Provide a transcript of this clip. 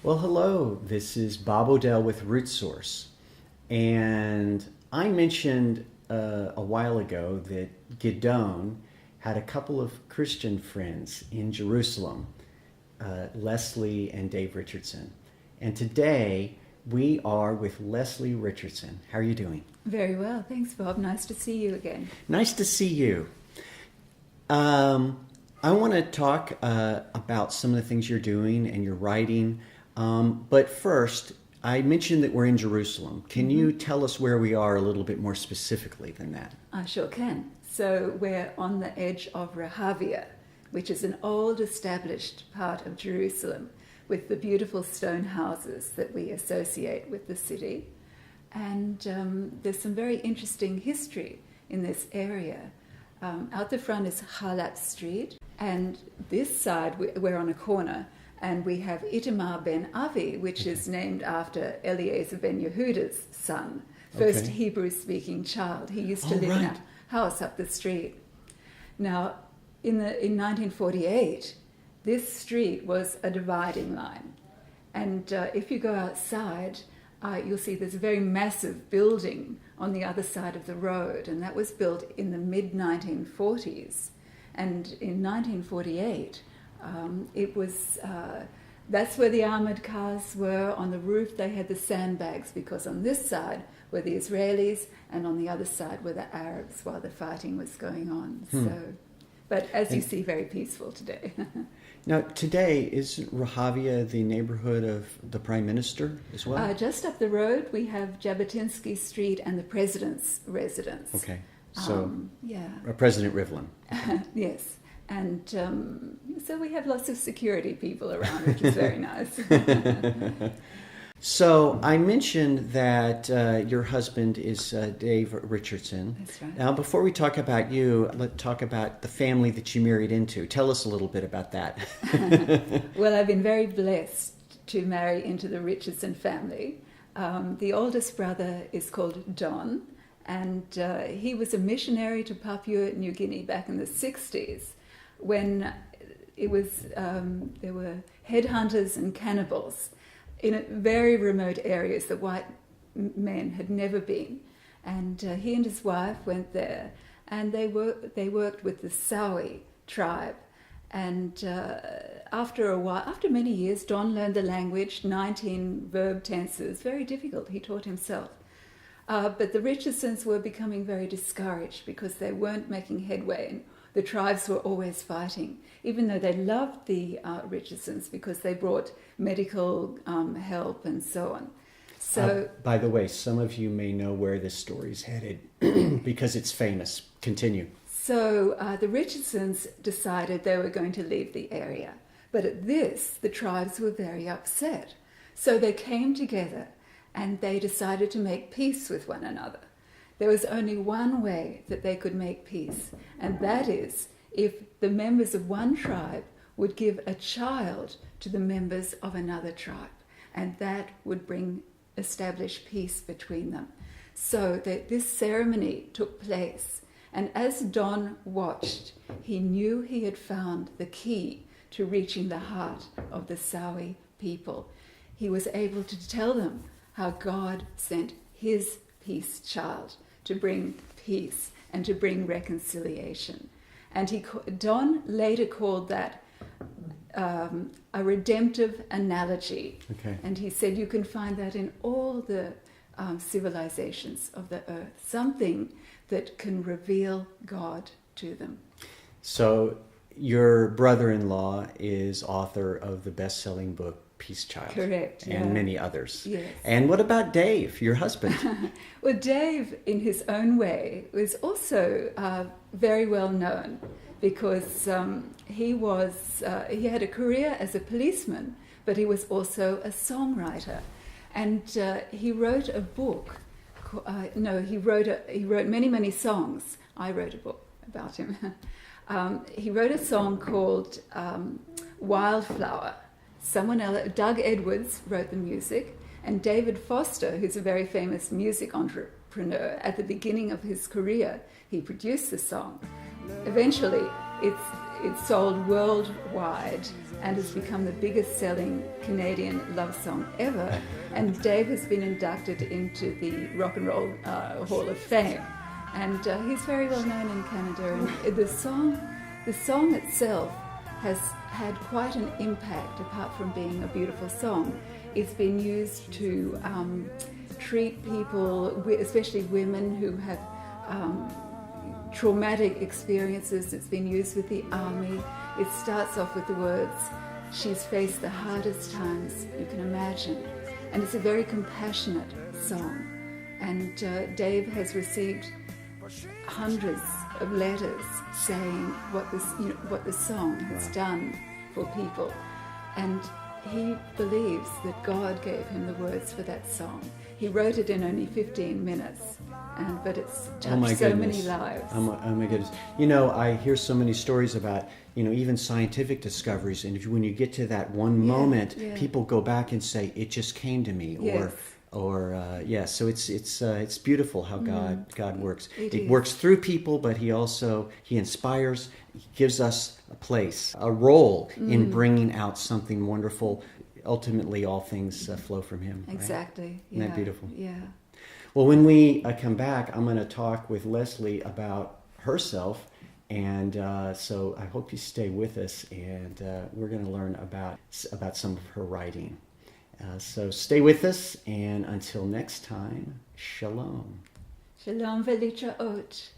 Well, hello. This is Bob Odell with Root Source. And I mentioned a while ago that Gidon had a couple of Christian friends in Jerusalem, Lesley and Dave Richardson. And today we are with Lesley Richardson. How are you doing? Very well. Thanks, Bob. Nice to see you again. Nice to see you. I want to talk about some of the things you're doing and your writing. But first, I mentioned that we're in Jerusalem. Can you tell us where we are a little bit more specifically than that? I sure can. So we're on the edge of Rehavia, which is an old established part of Jerusalem with the beautiful stone houses that we associate with the city. And there's some very interesting history in this area. Out the front is Halat Street, and this side we're on a corner, and we have Itamar ben Avi, which is named after Eliezer ben Yehuda's son, first Hebrew-speaking child. He used to live in a house up the street. Now, in 1948, this street was a dividing line. And if you go outside, you'll see there's a very massive building on the other side of the road, and that was built in the mid-1940s. And in 1948, that's where the armoured cars were. On the roof they had the sandbags, because on this side were the Israelis and on the other side were the Arabs while the fighting was going on. But as you see, very peaceful today. Now, today, is Rehavia the neighborhood of the Prime Minister as well? Just up the road we have Jabotinsky Street and the President's residence. Okay, so yeah. President Rivlin. Yes. And so we have lots of security people around, which is very nice. So I mentioned that your husband is Dave Richardson. That's right. Now, before we talk about you, let's talk about the family that you married into. Tell us a little bit about that. Well, I've been very blessed to marry into the Richardson family. The oldest brother is called Don, and he was a missionary to Papua New Guinea back in the 60s. When it was, there were headhunters and cannibals in very remote areas that white men had never been. And he and his wife went there, and they worked with the Sawi tribe. And after a while, after many years, Don learned the language, 19 verb tenses, very difficult, he taught himself. But the Richardsons were becoming very discouraged because they weren't making headway, and the tribes were always fighting, even though they loved the Richardsons because they brought medical help and so on. So, by the way, some of you may know where this story's headed because it's famous. Continue. So the Richardsons decided they were going to leave the area. But at this, the tribes were very upset. So they came together and they decided to make peace with one another. There was only one way that they could make peace, and that is if the members of one tribe would give a child to the members of another tribe, and that would establish peace between them. So that this ceremony took place, and as Don watched, he knew he had found the key to reaching the heart of the Sawi people. He was able to tell them how God sent his peace child to bring peace and to bring reconciliation. And Don later called that a redemptive analogy. Okay. And he said you can find that in all the civilizations of the earth, something that can reveal God to them. So your brother-in-law is author of the best-selling book, Peace Child. Correct. And many others. Yes. And what about Dave, your husband? Well, Dave, in his own way, was also very well known because he had a career as a policeman, but he was also a songwriter, and he wrote a book. He wrote many songs. I wrote a book about him. He wrote a song called Wildflower. Someone else, Doug Edwards, wrote the music, and David Foster, who's a very famous music entrepreneur, at the beginning of his career, he produced the song. Eventually, it sold worldwide, and has become the biggest selling Canadian love song ever. And Dave has been inducted into the Rock and Roll Hall of Fame. And he's very well known in Canada. And the song itself has had quite an impact, apart from being a beautiful song. It's been used to treat people, especially women who have traumatic experiences. It's been used with the army. It starts off with the words, "She's faced the hardest times you can imagine." And it's a very compassionate song. And Dave has received hundreds of letters saying what the song has done for people. And he believes that God gave him the words for that song. He wrote it in only 15 minutes, but it's touched so many lives. Oh my goodness. You know, I hear so many stories about, even scientific discoveries, and when you get to that one moment, people go back and say, "It just came to me," so it's beautiful how God works. It works through people, but he inspires, he gives us a place, a role in bringing out something wonderful. Ultimately, all things flow from him. Exactly. Right? Isn't that beautiful? Yeah. Well, when we come back, I'm going to talk with Lesley about herself. And so I hope you stay with us, and we're going to learn about some of her writing. So stay with us, and until next time, shalom. Shalom velitra ot.